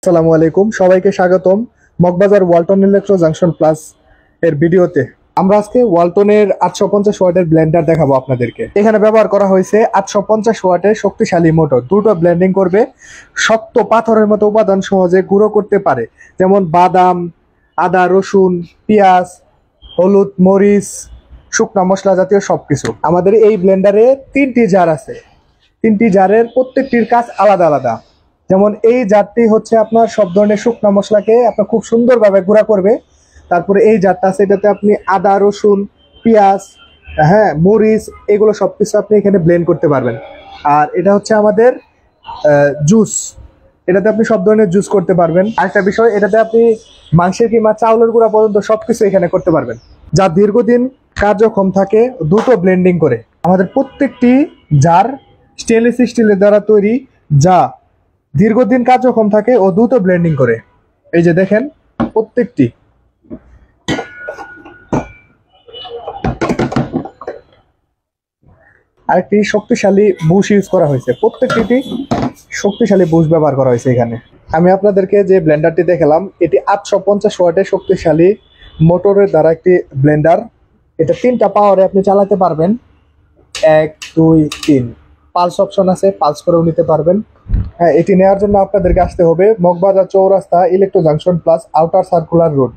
আসসালামু আলাইকুম, সবাইকে স্বাগতম Moghbazar Walton electro junction plus এর ভিডিওতে। আমরা আজকে ওয়ালটনের 850 ওয়াটের ব্লেন্ডার দেখাবো আপনাদেরকে। এখানে ব্যবহার করা হয়েছে 850 ওয়াটের শক্তিশালী মোটর। দুটো ব্লেন্ডিং করবে, শক্ত পাথরের মতো উপাদান সহজে গুঁড়ো করতে পারে, যেমন বাদাম, আদা, রসুন, পেঁয়াজ, হলুদ, মরিচ, শুকনা মশলা জাতীয় সবকিছু। আমাদের এই ব্লেন্ডারে 3টি জার আছে। 3টি জারের প্রত্যেকটির কাজ আলাদা আলাদা। যেমন এই জারটি হচ্ছে আপনার সব ধরনের শুকনা মশলাকে আপনার খুব সুন্দরভাবে গুঁড়া করবে। তারপরে এই জারটা আছে, এটাতে আপনি আদা, রসুন, পেঁয়াজ, মরিচ, এগুলো সবকিছু আপনি এখানে ব্লেন্ড করতে পারবেন। আর এটা হচ্ছে আমাদের জুস, এটাতে আপনি সব ধরনের জুস করতে পারবেন। আরেকটা বিষয়, এটাতে আপনি মাংসের কিংবা চাউলের গুঁড়া পর্যন্ত সবকিছু এখানে করতে পারবেন, যা দীর্ঘদিন কার্যক্ষম থাকে দ্রুত ব্লেন্ডিং করে। আমাদের প্রত্যেকটি জার স্টেনলেস স্টিলের দ্বারা তৈরি, যা দীর্ঘদিন কার্যক্ষম থাকে ও দ্রুত ব্লেন্ডিং করে। এই যে দেখেন, প্রত্যেকটি আরেকটি শক্তিশালী বুশ ইউজ করা হয়েছে। প্রত্যেকটি শক্তিশালী বুশ ব্যবহার করা হয়েছে এখানে। আমি আপনাদেরকে যে ব্লেন্ডারটি দেখালাম, এটি 850 ওয়াটের শক্তিশালী মোটরের দ্বারা একটি ব্লেন্ডার। এটা 3টা পাওয়ারে আপনি চালাতে পারবেন। 1, 2, 3 পালস অপশন আছে, পালস করেও নিতে পারবেন। হ্যাঁ, এটি নেওয়ার জন্য আপনাদেরকে আসতে হবে মগবাজার চৌরাস্তা electro junction plus outer circular road.